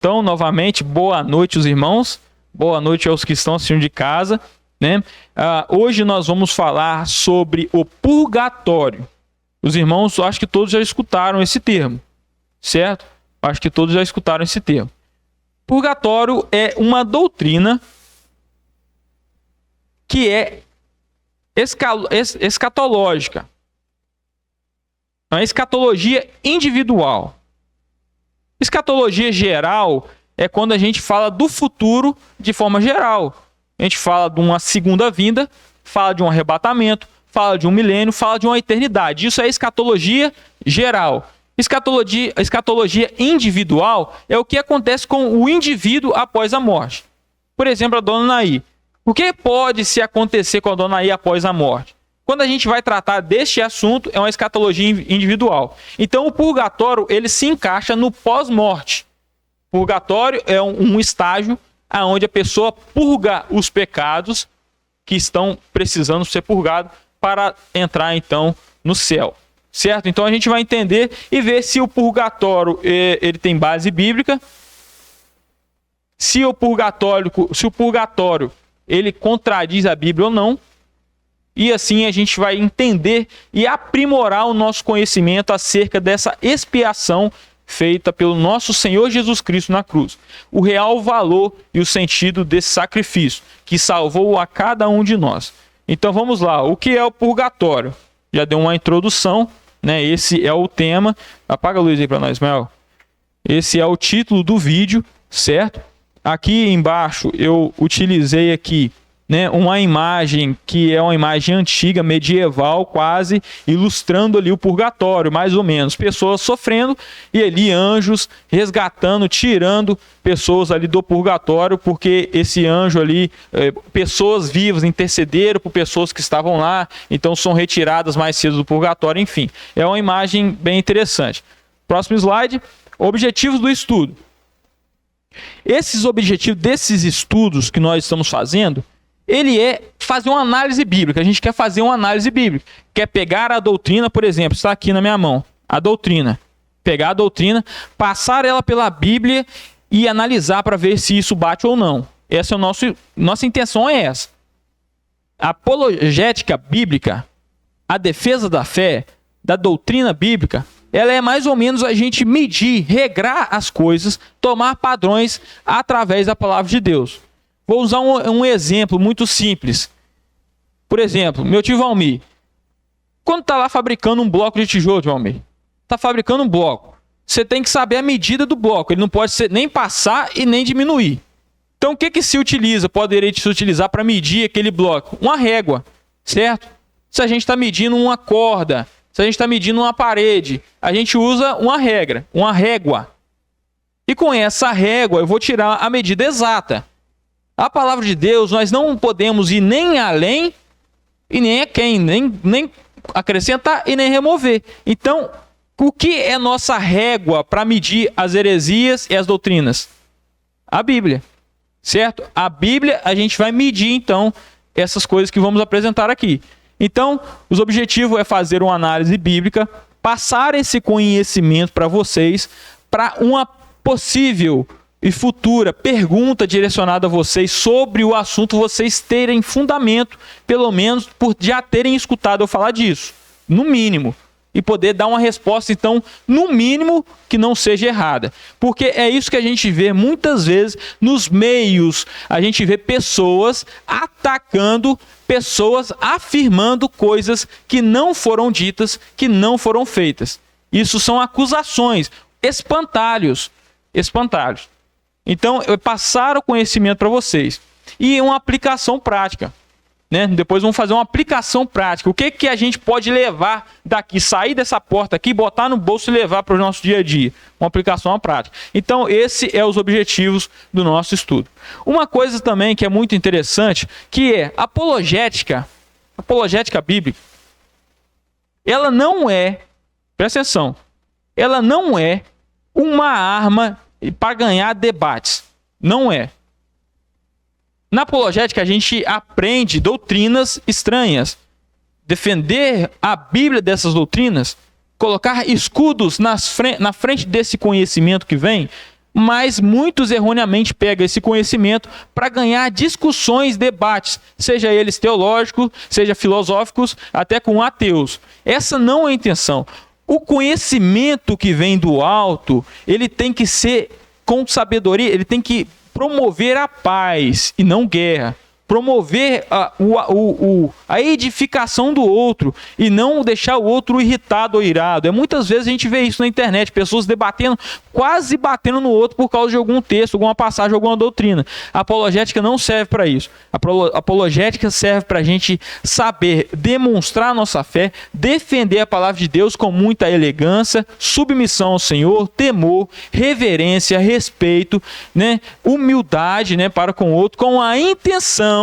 Então, novamente, boa noite os irmãos, boa noite aos que estão assistindo de casa, né? Hoje nós vamos falar sobre o purgatório. Os irmãos, acho que todos já escutaram esse termo, certo? Acho que todos já escutaram esse termo. Purgatório é uma doutrina que é escatológica. É uma escatologia individual. Escatologia geral é quando a gente fala do futuro de forma geral. A gente fala de uma segunda vinda, fala de um arrebatamento, fala de um milênio, fala de uma eternidade. Isso é escatologia geral. Escatologia individual é o que acontece com o indivíduo após a morte. Por exemplo, a dona Naí. O que pode se acontecer com a dona Naí após a morte? Quando a gente vai tratar deste assunto, é uma escatologia individual. Então, o purgatório, ele se encaixa no pós-morte. Purgatório é um estágio onde a pessoa purga os pecados que estão precisando ser purgados para entrar, então, no céu. Certo? Então, a gente vai entender e ver se o purgatório ele tem base bíblica, se o purgatório ele contradiz a Bíblia ou não. E assim a gente vai entender e aprimorar o nosso conhecimento acerca dessa expiação feita pelo nosso Senhor Jesus Cristo na cruz. O real valor e o sentido desse sacrifício que salvou a cada um de nós. Então vamos lá, o que é o purgatório? Já deu uma introdução, né? Esse é o tema. Apaga a luz aí para nós, Mel. Esse é o título do vídeo, certo? Aqui embaixo eu utilizei aqui, né, uma imagem que é uma imagem antiga, medieval quase, ilustrando ali o purgatório, mais ou menos. Pessoas sofrendo e ali anjos resgatando, tirando pessoas ali do purgatório, porque esse anjo ali, pessoas vivas intercederam por pessoas que estavam lá, então são retiradas mais cedo do purgatório, enfim. É uma imagem bem interessante. Próximo slide, objetivos do estudo. Esses objetivos desses estudos que nós estamos fazendo, ele é fazer uma análise bíblica. A gente quer fazer uma análise bíblica. Quer pegar a doutrina, por exemplo, está aqui na minha mão, a doutrina. Pegar a doutrina, passar ela pela Bíblia e analisar para ver se isso bate ou não. Essa é nossa intenção é essa. A apologética bíblica, a defesa da fé, da doutrina bíblica, ela é mais ou menos a gente medir, regrar as coisas, tomar padrões através da palavra de Deus. Vou usar um exemplo muito simples. Por exemplo, meu tio Valmir. Quando está lá fabricando um bloco de tijolo, Valmir, está fabricando um bloco. Você tem que saber a medida do bloco. Ele não pode nem passar e nem diminuir. Então, o que se utiliza? Poderia se utilizar para medir aquele bloco? Uma régua, certo? Se a gente está medindo uma corda, se a gente está medindo uma parede, a gente usa uma régua. E com essa régua, eu vou tirar a medida exata. A palavra de Deus, nós não podemos ir nem além e nem a quem, nem acrescentar e nem remover. Então, o que é nossa régua para medir as heresias e as doutrinas? A Bíblia, certo? A Bíblia, a gente vai medir, então, essas coisas que vamos apresentar aqui. Então, os objetivos é fazer uma análise bíblica, passar esse conhecimento para vocês, para uma possível e futura pergunta direcionada a vocês sobre o assunto, vocês terem fundamento, pelo menos por já terem escutado eu falar disso, no mínimo, e poder dar uma resposta, então, no mínimo, que não seja errada. Porque é isso que a gente vê muitas vezes nos meios, a gente vê pessoas atacando, pessoas afirmando coisas que não foram ditas, que não foram feitas. Isso são acusações, espantalhos. Então, eu passar o conhecimento para vocês. E uma aplicação prática. Né? Depois vamos fazer uma aplicação prática. O que a gente pode levar daqui, sair dessa porta aqui, botar no bolso e levar para o nosso dia a dia? Uma aplicação prática. Então, esses são os objetivos do nosso estudo. Uma coisa também que é muito interessante, que é apologética bíblica. Ela não é, presta atenção, ela não é uma arma para ganhar debates. Não é. Na apologética, a gente aprende doutrinas estranhas. Defender a Bíblia dessas doutrinas, colocar escudos na frente desse conhecimento que vem, mas muitos erroneamente pegam esse conhecimento para ganhar discussões, debates, seja eles teológicos, seja filosóficos, até com ateus. Essa não é a intenção. O conhecimento que vem do alto, ele tem que ser com sabedoria, ele tem que promover a paz e não guerra. Promover a edificação do outro e não deixar o outro irritado ou irado. Muitas vezes a gente vê isso na internet, pessoas debatendo, quase batendo no outro por causa de algum texto, alguma passagem, alguma doutrina. A apologética não serve para isso. A apologética serve para a gente saber demonstrar a nossa fé, defender a palavra de Deus com muita elegância, submissão ao Senhor, temor, reverência, respeito, né, humildade, né, para com o outro, com a intenção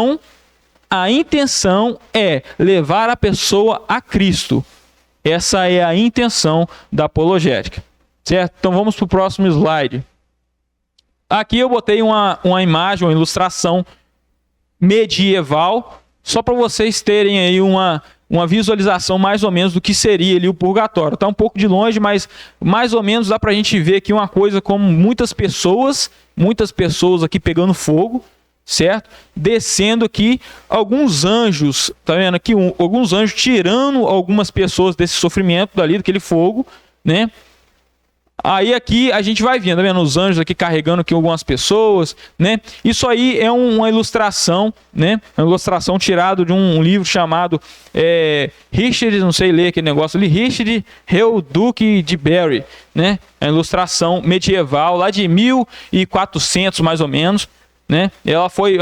é levar a pessoa a Cristo. Essa é a intenção da apologética. Certo? Então vamos para o próximo slide. Aqui eu botei uma imagem, uma ilustração medieval, só para vocês terem aí uma visualização mais ou menos do que seria ali o purgatório. Está um pouco de longe, mas mais ou menos dá para a gente ver aqui uma coisa como muitas pessoas aqui pegando fogo, certo? Descendo aqui alguns anjos, tá vendo aqui? Alguns anjos tirando algumas pessoas desse sofrimento dali, daquele fogo, né? Aí aqui a gente vai vendo, tá vendo? Os anjos aqui carregando aqui algumas pessoas, né? Isso aí é uma ilustração, né? Uma ilustração tirada de um livro chamado Richard, não sei ler aquele negócio ali, Richard Hell Duke de Berry, né? É uma ilustração medieval lá de 1400 mais ou menos. Né?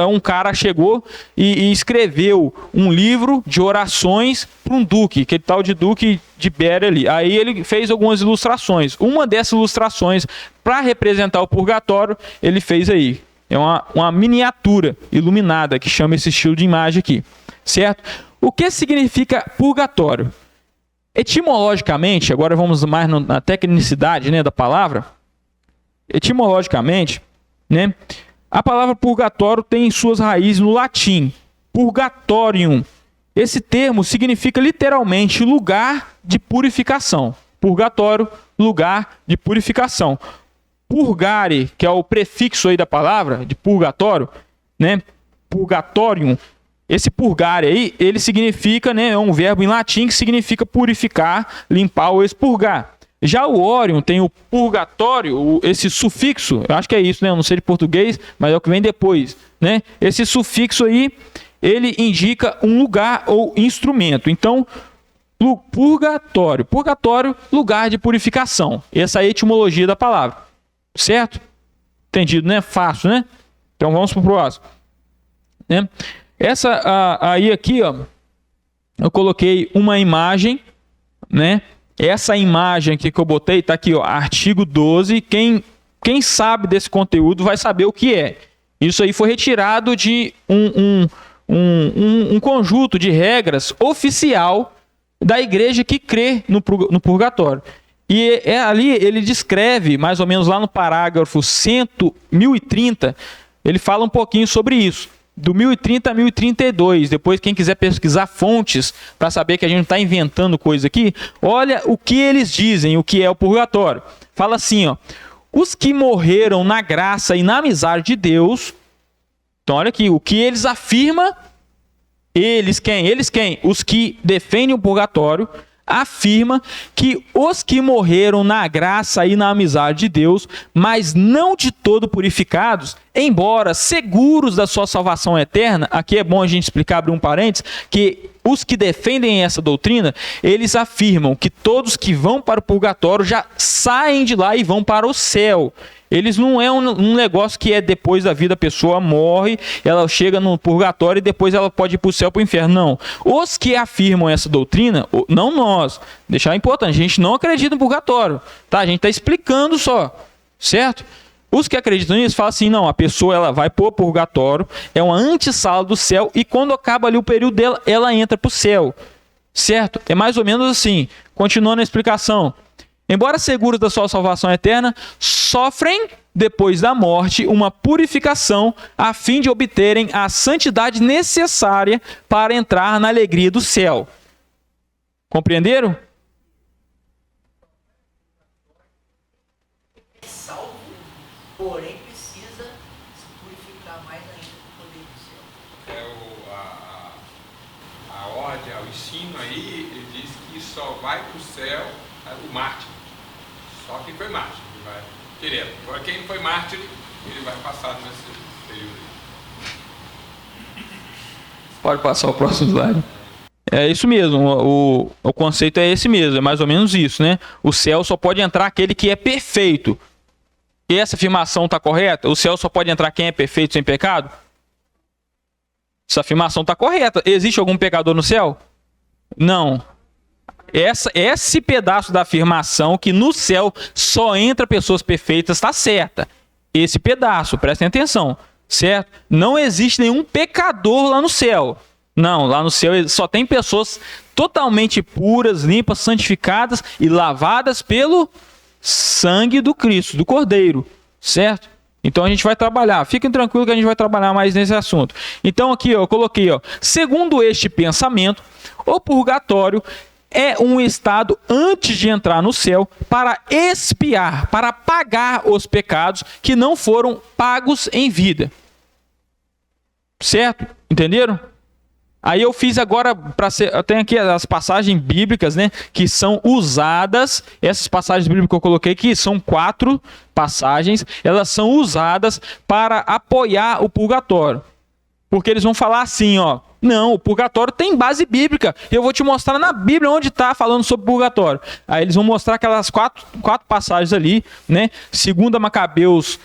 Um cara chegou e escreveu um livro de orações para um duque, aquele tal de Duque de Berry ali. Aí ele fez algumas ilustrações. Uma dessas ilustrações, para representar o purgatório, ele fez aí. É uma miniatura iluminada, que chama esse estilo de imagem aqui. Certo? O que significa purgatório? Etimologicamente, agora vamos mais na tecnicidade, né, da palavra. Etimologicamente, né? A palavra purgatório tem suas raízes no latim, purgatorium. Esse termo significa literalmente lugar de purificação. Purgatório, lugar de purificação. Purgare, que é o prefixo aí da palavra, de purgatório, né? Purgatorium. Esse purgare aí, ele significa, né, é um verbo em latim que significa purificar, limpar ou expurgar. Já o Orion tem o purgatório, esse sufixo, eu acho que é isso, né? Eu não sei de português, mas é o que vem depois, né? Esse sufixo aí, ele indica um lugar ou instrumento. Então, purgatório, lugar de purificação. Essa é a etimologia da palavra, certo? Entendido, né? Fácil, né? Então vamos para o próximo, né? Aí aqui, ó, eu coloquei uma imagem, né? Essa imagem aqui que eu botei, está aqui, ó, artigo 12. Quem sabe desse conteúdo vai saber o que é. Isso aí foi retirado de um conjunto de regras oficial da igreja que crê no purgatório. E ali ele descreve, mais ou menos lá no parágrafo 1030, ele fala um pouquinho sobre isso. Do 1030 a 1032, depois quem quiser pesquisar fontes para saber que a gente não está inventando coisa aqui, olha o que eles dizem, o que é o purgatório. Fala assim, ó, os que morreram na graça e na amizade de Deus, então olha aqui, o que eles afirmam, eles quem? Os que defendem o purgatório, afirma que os que morreram na graça e na amizade de Deus, mas não de todo purificados, embora seguros da sua salvação eterna, aqui é bom a gente explicar, abrir um parênteses, que os que defendem essa doutrina, eles afirmam que todos que vão para o purgatório já saem de lá e vão para o céu. Eles não é um negócio que é depois da vida, a pessoa morre, ela chega no purgatório e depois ela pode ir para o céu, para o inferno. Não. Os que afirmam essa doutrina, não nós, deixar importante, a gente não acredita no purgatório, tá? A gente está explicando só, certo? Os que acreditam nisso falam assim, não, a pessoa ela vai para o purgatório, é uma antessala do céu e quando acaba ali o período dela, ela entra para o céu, certo? É mais ou menos assim, continuando a explicação. Embora seguros da sua salvação eterna, sofrem, depois da morte, uma purificação a fim de obterem a santidade necessária para entrar na alegria do céu. Compreenderam? porém precisa se purificar mais ainda para poder ir para o céu. A ordem, o ensino aí, ele diz que só vai para o céu o mártir. Só quem foi mártir, ele vai direto. Agora quem foi mártir, ele vai passar nesse período aí. Pode passar o próximo slide. É isso mesmo, o conceito é esse mesmo, é mais ou menos isso, né? O céu só pode entrar aquele que é perfeito. E essa afirmação está correta? O céu só pode entrar quem é perfeito sem pecado? Essa afirmação está correta. Existe algum pecador no céu? Não. Esse pedaço da afirmação que no céu só entra pessoas perfeitas está certa. Esse pedaço, prestem atenção, certo? Não existe nenhum pecador lá no céu. Não, lá no céu só tem pessoas totalmente puras, limpas, santificadas e lavadas pelo sangue do Cristo, do Cordeiro, certo? Então a gente vai trabalhar, fiquem tranquilos que a gente vai trabalhar mais nesse assunto. Então aqui eu coloquei, segundo este pensamento, o purgatório é um estado antes de entrar no céu para expiar, para pagar os pecados que não foram pagos em vida. Certo? Entenderam? Aí eu fiz agora, eu tenho aqui as passagens bíblicas, né, que são usadas, essas passagens bíblicas que eu coloquei aqui, são 4 passagens, elas são usadas para apoiar o purgatório. Porque eles vão falar assim, não, o purgatório tem base bíblica, eu vou te mostrar na Bíblia onde está falando sobre purgatório. Aí eles vão mostrar aquelas quatro passagens ali, né, 2 Macabeus,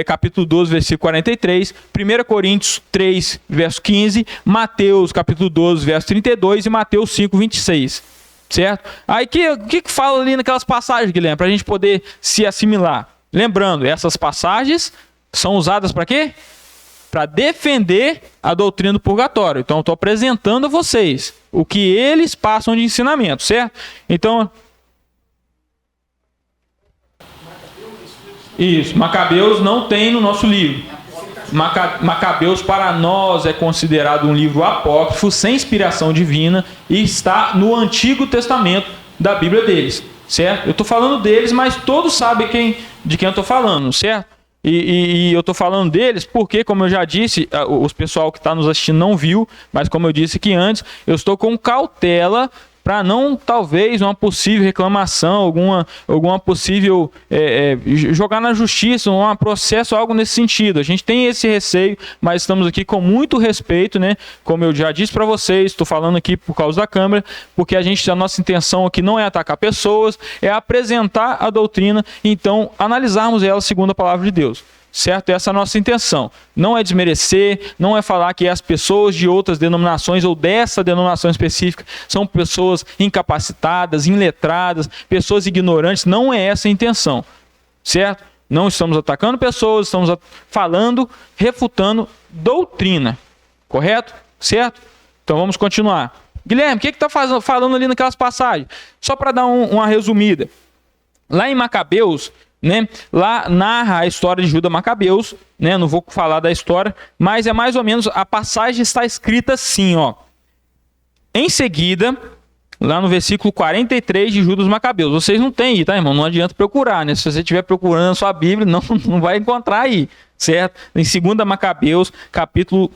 capítulo 12, versículo 43, 1 Coríntios 3, verso 15, Mateus, capítulo 12, verso 32 e Mateus 5, 26, certo? Aí o que fala ali naquelas passagens, Guilherme, para a gente poder se assimilar? Lembrando, essas passagens são usadas para quê? Para defender a doutrina do purgatório. Então, eu estou apresentando a vocês o que eles passam de ensinamento, certo? Então, isso, Macabeus não tem no nosso livro. Macabeus para nós é considerado um livro apócrifo, sem inspiração divina, e está no Antigo Testamento da Bíblia deles, certo? Eu estou falando deles, mas todos sabem de quem eu estou falando, certo? E eu estou falando deles porque, como eu já disse, o pessoal que está nos assistindo não viu, mas como eu disse aqui antes, eu estou com cautela para não, talvez, uma possível reclamação, alguma possível jogar na justiça, um processo, algo nesse sentido. A gente tem esse receio, mas estamos aqui com muito respeito, né? Como eu já disse para vocês, estou falando aqui por causa da câmera, porque a nossa intenção aqui não é atacar pessoas, é apresentar a doutrina, então analisarmos ela segundo a palavra de Deus. Certo? Essa é a nossa intenção. Não é desmerecer, não é falar que as pessoas de outras denominações ou dessa denominação específica são pessoas incapacitadas, iletradas, pessoas ignorantes. Não é essa a intenção. Certo? Não estamos atacando pessoas, estamos falando, refutando doutrina. Correto? Certo? Então vamos continuar. Guilherme, o que está falando ali naquelas passagens? Só para dar uma resumida. Lá em Macabeus, né, lá narra a história de Judas Macabeus, né, não vou falar da história, mas é mais ou menos, a passagem está escrita assim, Em seguida, lá no versículo 43 de Judas Macabeus, vocês não têm aí, tá, irmão? Não adianta procurar, né? Se você estiver procurando na sua Bíblia, não vai encontrar aí, certo? Em 2 Macabeus, capítulo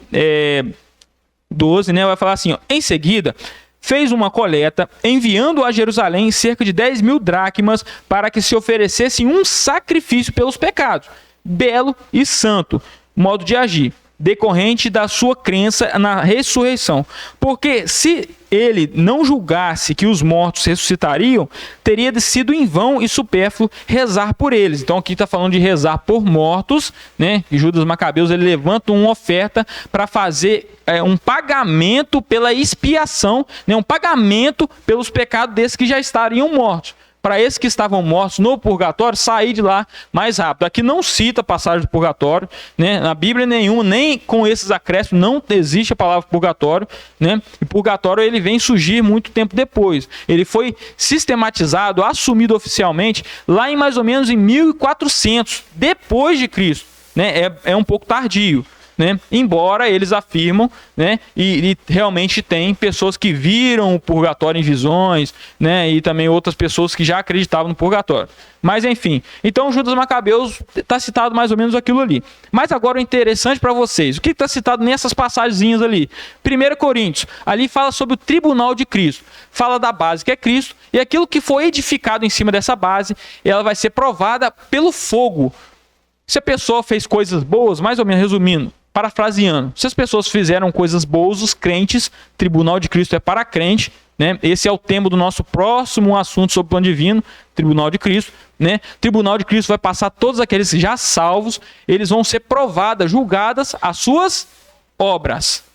12, né, vai falar assim, em seguida, fez uma coleta, enviando a Jerusalém cerca de 10.000 dracmas para que se oferecesse um sacrifício pelos pecados, belo e santo, modo de agir, decorrente da sua crença na ressurreição. Porque se ele não julgasse que os mortos ressuscitariam, teria sido em vão e supérfluo rezar por eles. Então aqui está falando de rezar por mortos, né? E Judas Macabeus ele levanta uma oferta para fazer um pagamento pela expiação, né? Um pagamento pelos pecados desses que já estariam mortos. Para esses que estavam mortos no purgatório, sair de lá mais rápido. Aqui não cita a passagem do purgatório, né? Na Bíblia nenhuma, nem com esses acréscimos, não existe a palavra purgatório, né? E purgatório ele vem surgir muito tempo depois. Ele foi sistematizado, assumido oficialmente, lá em mais ou menos em 1400, depois de Cristo, né? É um pouco tardio, né? Embora eles afirmam, né? E realmente tem pessoas que viram o purgatório em visões, né? E também outras pessoas que já acreditavam no purgatório. Mas enfim, então Judas Macabeus está citado mais ou menos aquilo ali. Mas agora o interessante para vocês, o que está citado nessas passagens ali? 1 Coríntios, ali fala sobre o tribunal de Cristo, fala da base que é Cristo, e aquilo que foi edificado em cima dessa base, ela vai ser provada pelo fogo. Se a pessoa fez coisas boas, mais ou menos resumindo, parafraseando, se as pessoas fizeram coisas boas, os crentes, tribunal de Cristo é para crente, né? Esse é o tema do nosso próximo assunto sobre o plano divino, tribunal de Cristo, né? Tribunal de Cristo vai passar todos aqueles já salvos, eles vão ser provadas, julgadas as suas obras.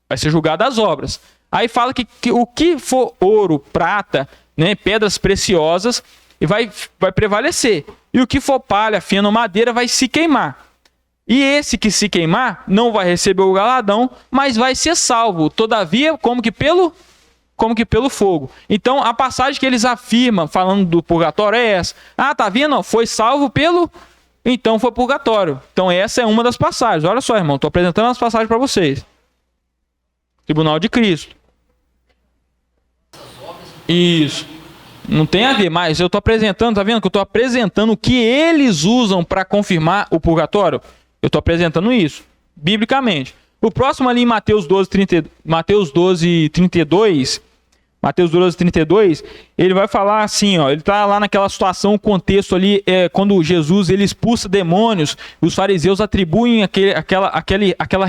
Vai ser julgada as obras. Aí fala que o que for ouro, prata, né, pedras preciosas, vai prevalecer. E o que for palha, feno ou madeira vai se queimar. E esse que se queimar não vai receber o galardão, mas vai ser salvo. Todavia, como que pelo fogo. Então, a passagem que eles afirmam, falando do purgatório, é essa. Ah, tá vendo? Foi salvo pelo... Então, foi purgatório. Então, essa é uma das passagens. Olha só, irmão, estou apresentando as passagens para vocês. Tribunal de Cristo. Isso. Não tem a ver, mas eu estou apresentando, tá vendo que eu estou apresentando o que eles usam para confirmar o purgatório? Eu estou apresentando isso, biblicamente. O próximo ali em Mateus 12:32, ele vai falar assim, ó, ele está lá naquela situação, o contexto ali, quando Jesus ele expulsa demônios, os fariseus atribuem aquela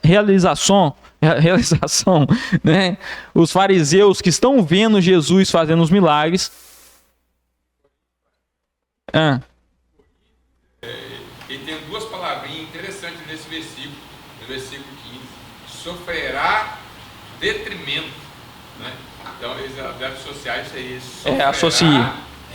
realização, né? Os fariseus que estão vendo Jesus fazendo os milagres. E tem duas palavrinhas interessantes nesse versículo, no versículo 15. Sofrerá detrimento, né? Então eles devem associar isso aí. Associa.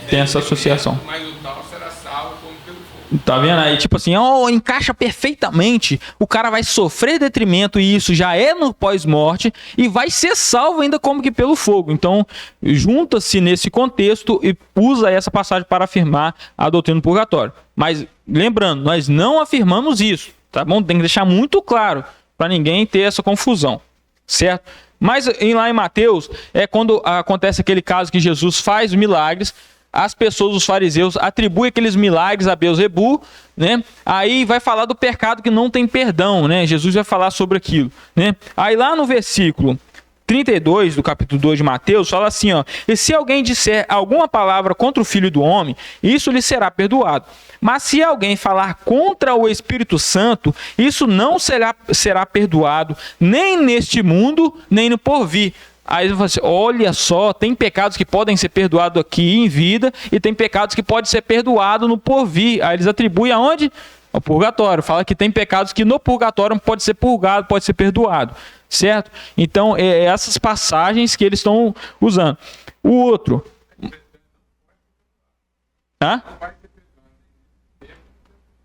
Tem essa associação. Mas o tal será salvo como pelo fogo. Tá vendo aí? Tipo assim, encaixa perfeitamente. O cara vai sofrer detrimento e isso já é no pós-morte e vai ser salvo ainda como que pelo fogo. Então, junta-se nesse contexto e usa essa passagem para afirmar a doutrina do purgatório. Mas, lembrando, nós não afirmamos isso, tá bom? Tem que deixar muito claro para ninguém ter essa confusão, certo? Mas lá em Mateus, é quando acontece aquele caso que Jesus faz milagres, as pessoas, os fariseus, atribuem aqueles milagres a Beelzebu, né? Aí vai falar do pecado que não tem perdão, né? Jesus vai falar sobre aquilo, né? Aí lá no versículo 32 do capítulo 2 de Mateus, fala assim, ó: e se alguém disser alguma palavra contra o Filho do Homem, isso lhe será perdoado. Mas se alguém falar contra o Espírito Santo, isso não será perdoado, nem neste mundo, nem no porvir. Aí ele fala assim, olha só, tem pecados que podem ser perdoados aqui em vida e tem pecados que podem ser perdoados no porvir. Aí eles atribuem aonde? Ao purgatório. Fala que tem pecados que no purgatório pode ser purgado, pode ser perdoado. Certo? Então, essas passagens que eles estão usando. O outro.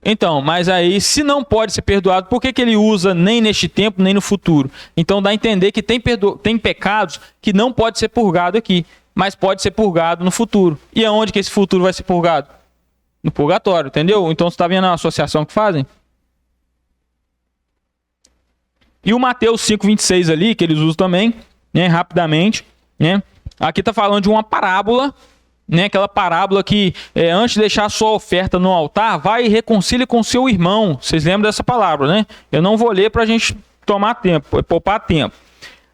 Então, mas aí, se não pode ser perdoado, por que ele usa nem neste tempo, nem no futuro? Então, dá a entender que tem pecados que não pode ser purgado aqui, mas pode ser purgado no futuro. E aonde que esse futuro vai ser purgado? No purgatório, entendeu? Então, você está vendo a associação que fazem? E o Mateus 5:26 ali, que eles usam também, né, rapidamente, né? Aqui está falando de uma parábola, né, aquela parábola que antes de deixar a sua oferta no altar, vai e reconcilia com seu irmão. Vocês lembram dessa palavra, né? Eu não vou ler para a gente poupar tempo.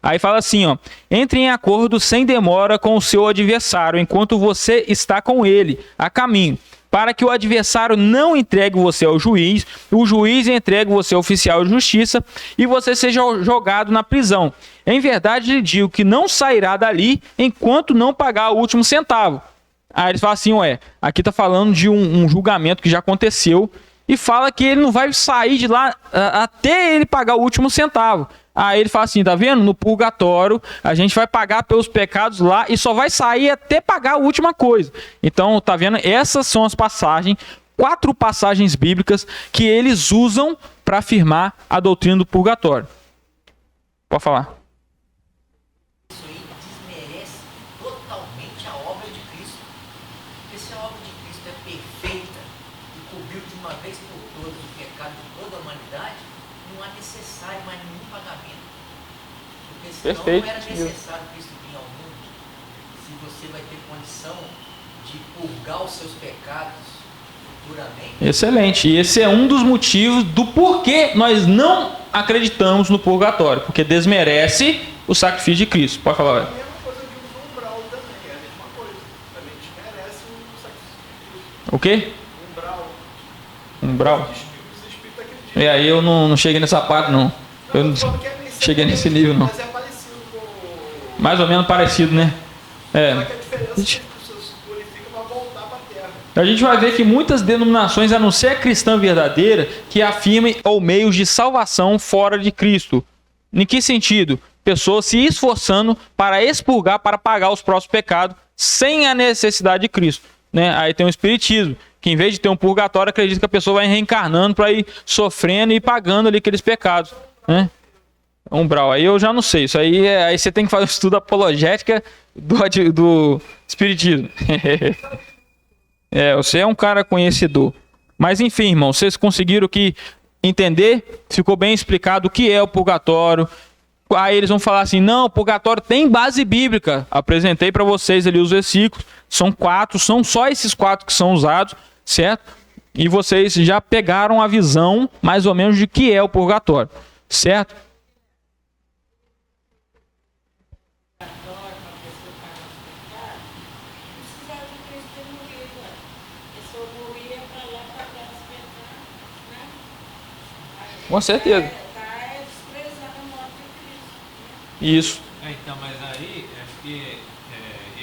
Aí fala assim, ó: entre em acordo sem demora com o seu adversário, enquanto você está com ele a caminho, para que o adversário não entregue você ao juiz, o juiz entregue você ao oficial de justiça e você seja jogado na prisão. Em verdade lhe digo que não sairá dali enquanto não pagar o último centavo. Aí eles falam assim, aqui está falando de um julgamento que já aconteceu e fala que ele não vai sair de lá até ele pagar o último centavo. Aí ele fala assim, tá vendo? No purgatório, a gente vai pagar pelos pecados lá e só vai sair até pagar a última coisa. Então, tá vendo? Essas são as passagens, 4 passagens bíblicas que eles usam para afirmar a doutrina do purgatório. Pode falar. Isso aí desmerece totalmente a obra de Cristo. Porque se a obra de Cristo é perfeita e cobriu de uma vez por todas o pecado de toda a humanidade, não há necessário mais nenhum pagamento. Porque senão Perfeito. não era necessário Cristo vir ao mundo. Se você vai ter condição de purgar os seus pecados futuramente. Excelente. E esse é um dos motivos do porquê nós não acreditamos no purgatório, porque desmerece o sacrifício de Cristo. Pode falar, A velho. mesma coisa de um umbral também, é a mesma coisa. Também desmerece o sacrifício. O quê? Umbral. Umbral? Os espíritos acreditam. E aí eu não cheguei nessa parte, não. Eu não cheguei nesse nível, não. Mas é parecido com. Mais ou menos parecido, né? Só É. que a diferença é que as pessoas se purificam para voltar para a terra. A gente vai ver que muitas denominações, a não ser a cristã verdadeira, que afirmem ou meios de salvação fora de Cristo. Em que sentido? Pessoas se esforçando para expurgar, para pagar os próprios pecados, sem a necessidade de Cristo. Né? Aí tem o espiritismo, que em vez de ter um purgatório, acredita que a pessoa vai reencarnando para ir sofrendo e pagando ali aqueles pecados. Né? Umbral, aí eu já não sei. Isso aí, aí você tem que fazer um estudo apologética do espiritismo. Você é um cara conhecedor. Mas enfim, irmão, vocês conseguiram entender? Ficou bem explicado o que é o purgatório. Aí eles vão falar assim, não, o purgatório tem base bíblica. Apresentei para vocês ali os versículos. São 4, são só esses 4 que são usados, certo? E vocês já pegaram a visão, mais ou menos, de que é o purgatório, certo? Com certeza. Isso. Então, mas aí, acho que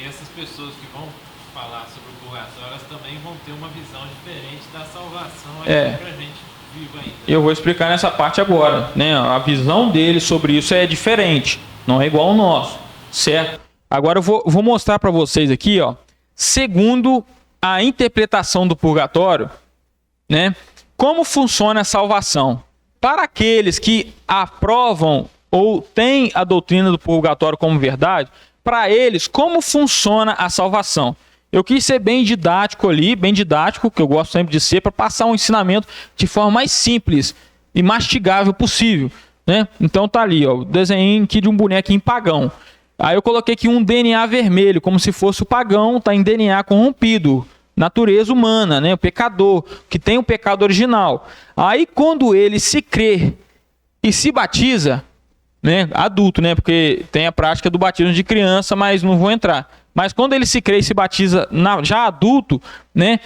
essas pessoas que vão falar sobre o purgatório, elas também vão ter uma visão diferente da salvação aqui pra gente vivo ainda. Eu vou explicar nessa parte agora, né? A visão deles sobre isso é diferente, não é igual ao nosso, certo? Agora eu vou mostrar para vocês aqui, ó, segundo a interpretação do purgatório, né? Como funciona a salvação? Para aqueles que aprovam ou têm a doutrina do purgatório como verdade, para eles, como funciona a salvação? Eu quis ser bem didático ali, bem didático, que eu gosto sempre de ser, para passar um ensinamento de forma mais simples e mastigável possível, né? Então tá ali, ó, o desenho aqui de um bonequinho pagão. Aí eu coloquei aqui um DNA vermelho, como se fosse o pagão, tá em DNA corrompido, natureza humana, né? O pecador, que tem o pecado original. Aí quando ele se crê e se batiza, né? Adulto, né? Porque tem a prática do batismo de criança, mas não vou entrar. Mas quando ele se crê e se batiza já adulto, né?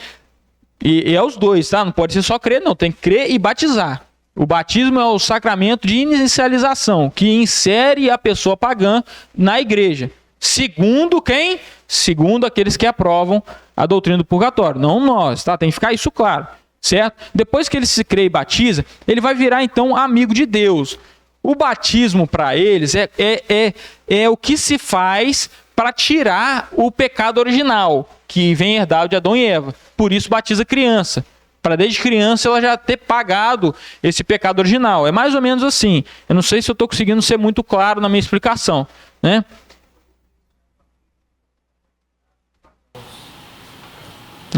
E é os dois, tá? Não pode ser só crer, não. Tem que crer e batizar. O batismo é o sacramento de inicialização, que insere a pessoa pagã na igreja. Segundo quem? Segundo aqueles que aprovam a doutrina do purgatório. Não nós, tá? Tem que ficar isso claro, certo? Depois que ele se crê e batiza, ele vai virar, então, amigo de Deus. O batismo, para eles, é o que se faz para tirar o pecado original, que vem herdado de Adão e Eva. Por isso batiza criança. Para desde criança ela já ter pagado esse pecado original. É mais ou menos assim. Eu não sei se eu estou conseguindo ser muito claro na minha explicação, né?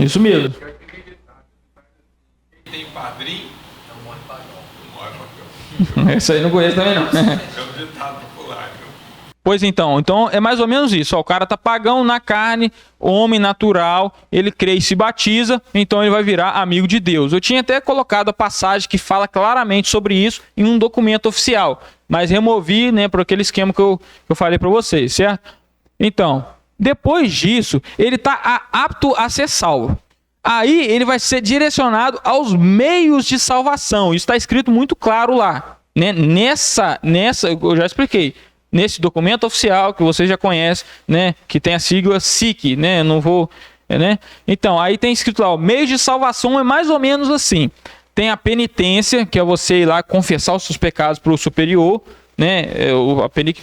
Isso mesmo. Quem tem padrinho, Não morre pagão. não morre papel. Isso aí não conheço também não. É um ditado popular, viu? Pois então é mais ou menos isso. Ó, o cara tá pagão na carne, homem natural, ele crê e se batiza, então ele vai virar amigo de Deus. Eu tinha até colocado a passagem que fala claramente sobre isso em um documento oficial, mas removi, né, por aquele esquema que eu falei para vocês, certo? Então, depois disso, ele tá apto a ser salvo. Aí ele vai ser direcionado aos meios de salvação. Isso está escrito muito claro lá, né? Nessa, eu já expliquei. Nesse documento oficial que você já conhece, né, que tem a sigla SIC, né, não vou, né? Então, aí tem escrito lá, o meio de salvação é mais ou menos assim. Tem a penitência, que é você ir lá confessar os seus pecados para o superior, né,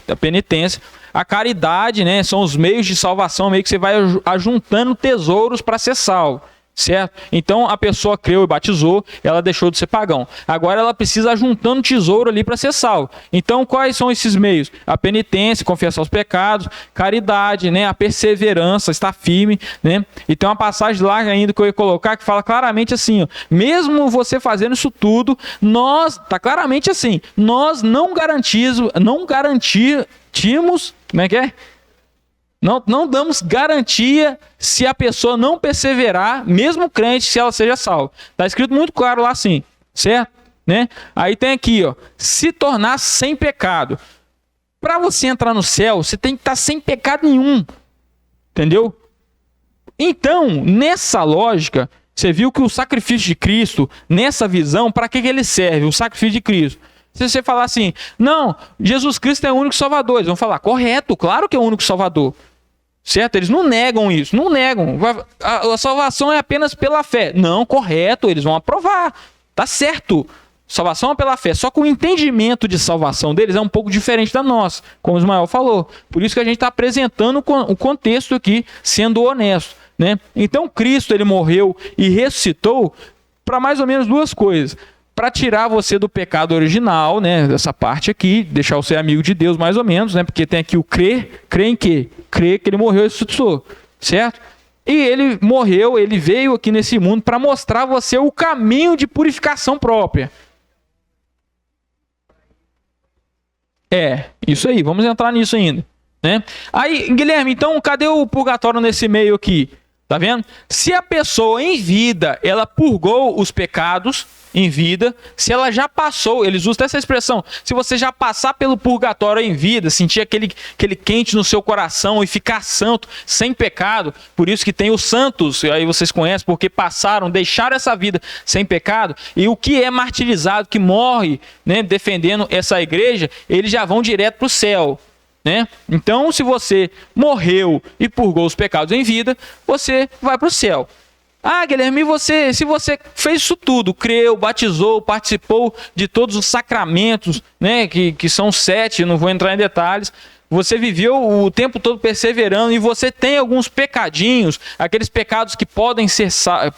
a penitência. A caridade, né, são os meios de salvação, meio que você vai ajuntando tesouros para ser salvo. certo? Então a pessoa creu e batizou, ela deixou de ser pagão. Agora ela precisa juntando tesouro ali para ser salvo. Então quais são esses meios? A penitência, confessar os pecados, caridade, né? A perseverança, estar firme, né? E tem uma passagem lá ainda que eu ia colocar que fala claramente assim, ó, mesmo você fazendo isso tudo, tá claramente assim, nós não garantimos, como é que é? Não damos garantia se a pessoa não perseverar, mesmo crente, se ela seja salva. Está escrito muito claro lá assim, certo? Né? Aí tem aqui, ó, se tornar sem pecado. Para você entrar no céu, você tem que estar sem pecado nenhum. Entendeu? Então, nessa lógica, você viu que o sacrifício de Cristo, nessa visão, para que ele serve? O sacrifício de Cristo. Se você falar assim, não, Jesus Cristo é o único Salvador, eles vão falar, correto, claro que é o único Salvador. Certo? Eles não negam isso, não negam. A salvação é apenas pela fé. Não, correto, eles vão aprovar. Tá certo. Salvação é pela fé. Só que o entendimento de salvação deles é um pouco diferente da nossa, como o Ismael falou. Por isso que a gente está apresentando o contexto aqui, sendo honesto, né? Então Cristo, ele morreu e ressuscitou para mais ou menos duas coisas. Para tirar você do pecado original, né, dessa parte aqui, deixar você amigo de Deus mais ou menos, né, porque tem aqui o crer em quê? Crer que ele morreu e ressuscitou, certo? E ele morreu, ele veio aqui nesse mundo para mostrar a você o caminho de purificação própria. Isso aí, vamos entrar nisso ainda, né? Aí, Guilherme, então cadê o purgatório nesse meio aqui? Tá vendo? Se a pessoa em vida, ela purgou os pecados em vida, se ela já passou, eles usam essa expressão, se você já passar pelo purgatório em vida, sentir aquele quente no seu coração e ficar santo, sem pecado, por isso que tem os santos, aí vocês conhecem, porque deixaram essa vida sem pecado, e o que é martirizado, que morre, né, defendendo essa igreja, eles já vão direto para o céu. Né? Então, se você morreu e purgou os pecados em vida, você vai para o céu. Ah, Guilherme, se você fez isso tudo, creu, batizou, participou de todos os sacramentos, né, que são 7, não vou entrar em detalhes, você viveu o tempo todo perseverando e você tem alguns pecadinhos, aqueles pecados que podem ser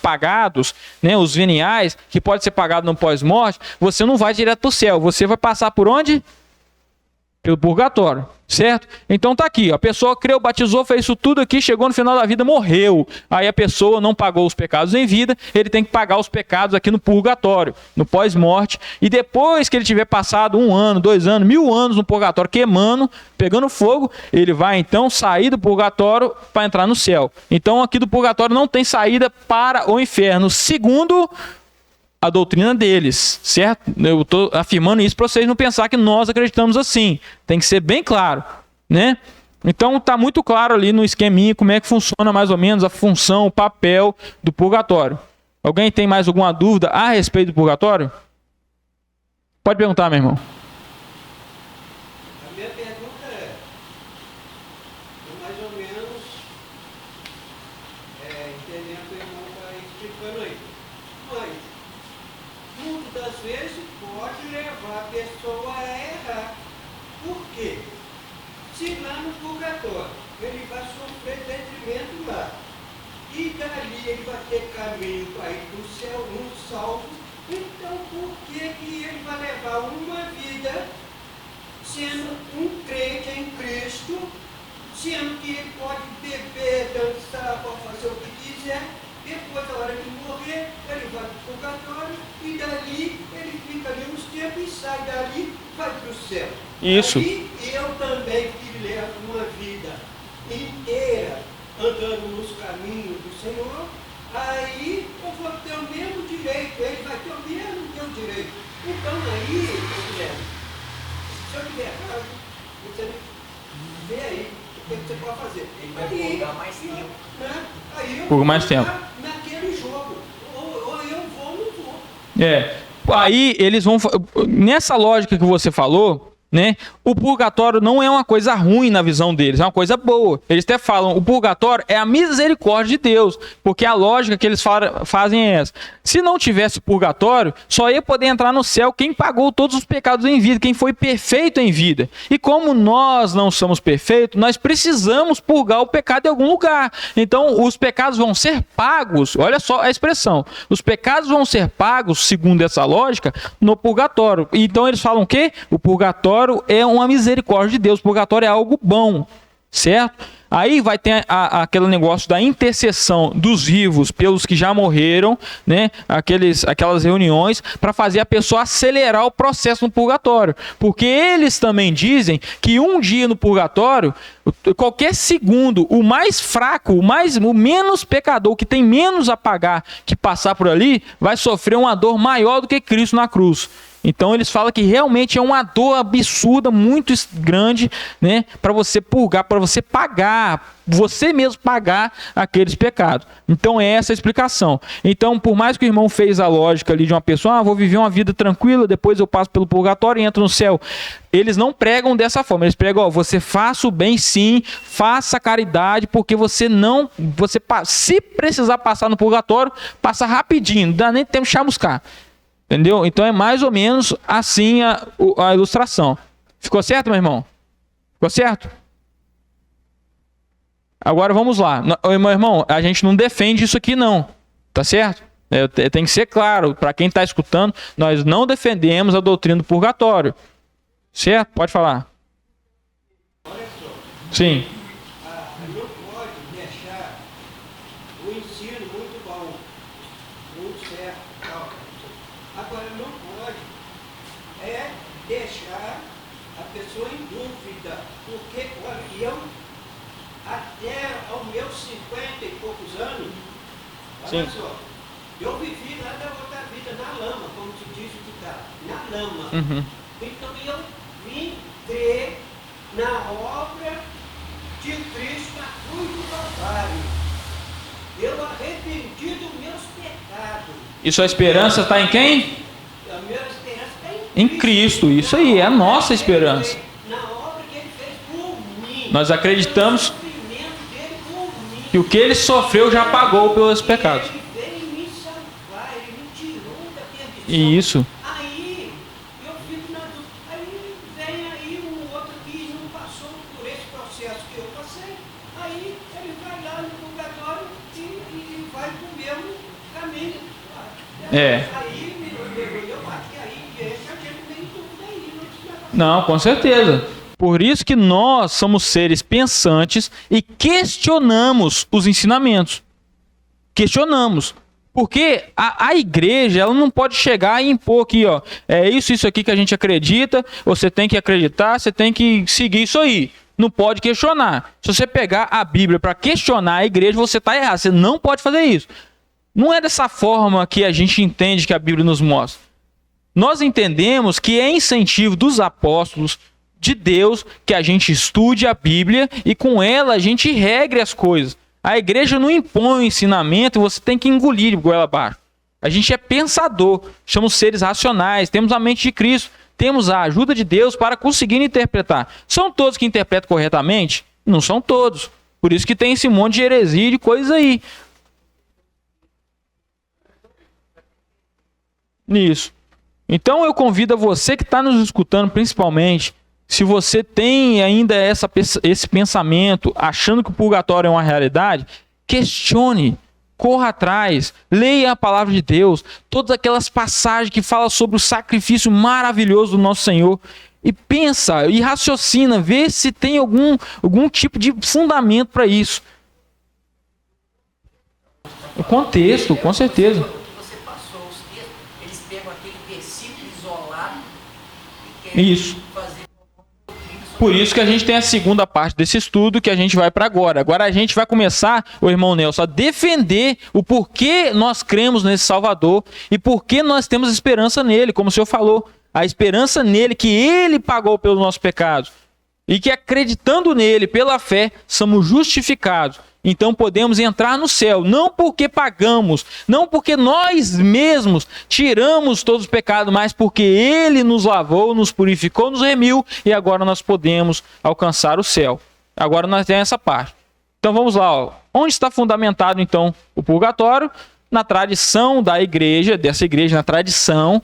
pagados, né, os veniais, que podem ser pagados no pós-morte, você não vai direto para o céu, você vai passar por onde? Pelo purgatório, certo? Então tá aqui, a pessoa creu, batizou, fez isso tudo aqui, chegou no final da vida, morreu. Aí a pessoa não pagou os pecados em vida, ele tem que pagar os pecados aqui no purgatório, no pós-morte. E depois que ele tiver passado 1 ano, 2 anos, 1000 anos no purgatório, queimando, pegando fogo, ele vai então sair do purgatório para entrar no céu. Então aqui do purgatório não tem saída para o inferno, segundo a doutrina deles, certo? Eu estou afirmando isso para vocês não pensar que nós acreditamos assim. Tem que ser bem claro, né? Então está muito claro ali no esqueminha como é que funciona mais ou menos a função, o papel do purgatório. Alguém tem mais alguma dúvida a respeito do purgatório? Pode perguntar, meu irmão. A minha pergunta é mais ou menos entendendo o que o irmão está explicando aí. Mas muitas das vezes pode levar a pessoa a errar. Por quê? Se lá no purgatório ele vai sofrer detrimento lá, e dali ele vai ter caminho para ir para o céu, um salvo, então por que ele vai levar uma vida sendo um crente em Cristo, sendo que ele pode beber, dançar, pode fazer o que quiser, depois, na hora de morrer, ele vai para o purgatório e dali ele fica ali uns tempos e sai dali, vai para o céu. Isso. E eu também que levo uma vida inteira andando nos caminhos do Senhor, aí eu vou ter o mesmo direito, ele vai ter o mesmo meu direito. Então aí, se eu tiver errado, você vê aí o que você pode fazer. Ele vai purgar mais tempo. Né? Aí eu Por mais tempo. naquele jogo. Ou eu vou ou não vou. Aí eles vão... Nessa lógica que você falou, né? O purgatório não é uma coisa ruim na visão deles, é uma coisa boa. Eles até falam, o purgatório é a misericórdia de Deus, porque a lógica que eles fazem é essa. Se não tivesse purgatório, só ia poder entrar no céu quem pagou todos os pecados em vida, quem foi perfeito em vida. E como nós não somos perfeitos, nós precisamos purgar o pecado em algum lugar. Então, os pecados vão ser pagos, olha só a expressão, os pecados vão ser pagos, segundo essa lógica, no purgatório. Então, eles falam o quê? O purgatório é uma misericórdia de Deus, o purgatório é algo bom, certo? Aí vai ter aquele negócio da intercessão dos vivos pelos que já morreram, né? Aquelas reuniões para fazer a pessoa acelerar o processo no purgatório. Porque eles também dizem que um dia no purgatório, qualquer segundo, o mais fraco, o menos pecador, que tem menos a pagar que passar por ali, vai sofrer uma dor maior do que Cristo na cruz. Então eles falam que realmente é uma dor absurda, muito grande, né, para você purgar, para você pagar, você mesmo pagar aqueles pecados. Então é essa a explicação. Então, por mais que o irmão fez a lógica ali de uma pessoa, vou viver uma vida tranquila, depois eu passo pelo purgatório e entro no céu. Eles não pregam dessa forma, eles pregam, você faça o bem sim, faça a caridade, porque se precisar passar no purgatório, passa rapidinho, não dá nem tempo de chamuscar. Entendeu? Então é mais ou menos assim a ilustração. Ficou certo, meu irmão? Ficou certo? Agora vamos lá. Meu irmão, a gente não defende isso aqui não. Tá certo? Tem que ser claro. Para quem está escutando, nós não defendemos a doutrina do purgatório. Certo? Pode falar. Sim. Não pode deixar o ensino muito bom, muito certo, tal. Agora não pode deixar a pessoa em dúvida, porque olha, eu até aos meus 50 e poucos anos, olha só, eu vivi lá da outra vida na lama, como se diz o ditado, na lama. Uhum. Então eu vim crer na obra de Cristo na cruz do Calvário. Eu arrependi dos meus pecados. E sua esperança está em quem? A minha esperança está Em Cristo. Isso aí, é a nossa esperança. na obra que Ele fez por mim. Nós acreditamos No sofrimento dele por mim. que o que ele sofreu já pagou pelos pecados. Ele veio me salvar, Ele me tirou da perdição. E isso. Aí eu fico na dúvida. Aí vem aí um outro que não passou por esse processo que eu passei. Aí ele vai lá no purgatório e vai para o mesmo caminho. É. Aí eu acho que aí deixa a gente meio dúvida aí. Não, com certeza. Por isso que nós somos seres pensantes e questionamos os ensinamentos. Questionamos. Porque a igreja, ela não pode chegar e impor aqui, ó, é isso aqui que a gente acredita, você tem que acreditar, você tem que seguir isso aí. Não pode questionar. Se você pegar a Bíblia para questionar a igreja, você está errado. Você não pode fazer isso. Não é dessa forma que a gente entende que a Bíblia nos mostra. Nós entendemos que é incentivo dos apóstolos de Deus que a gente estude a Bíblia e com ela a gente regre as coisas. A igreja não impõe o ensinamento e você tem que engolir de goela abaixo. A gente é pensador, somos seres racionais, temos a mente de Cristo, temos a ajuda de Deus para conseguir interpretar. São todos que interpretam corretamente? Não são todos. Por isso que tem esse monte de heresia e de coisas aí. Isso. Então eu convido a você que está nos escutando, principalmente, se você tem ainda esse pensamento, achando que o purgatório é uma realidade, questione, corra atrás, leia a palavra de Deus, todas aquelas passagens que falam sobre o sacrifício maravilhoso do nosso Senhor, e pensa, e raciocina, vê se tem algum tipo de fundamento para isso. O contexto, com certeza. Você passou os textos, eles pegam aquele versículo isolado e querem Isso. fazer. Por isso que a gente tem a segunda parte desse estudo que a gente vai para agora. Agora a gente vai começar, o irmão Nelson, a defender o porquê nós cremos nesse Salvador e porquê nós temos esperança nele, como o senhor falou. A esperança nele, que ele pagou pelos nossos pecados. E que acreditando nele, pela fé, somos justificados. então podemos entrar no céu, não porque pagamos, não porque nós mesmos tiramos todos os pecados, mas porque Ele nos lavou, nos purificou, nos remiu, e agora nós podemos alcançar o céu. Agora nós temos essa parte. Então vamos lá, ó. Onde está fundamentado então o purgatório? Na tradição da igreja, dessa igreja, na tradição,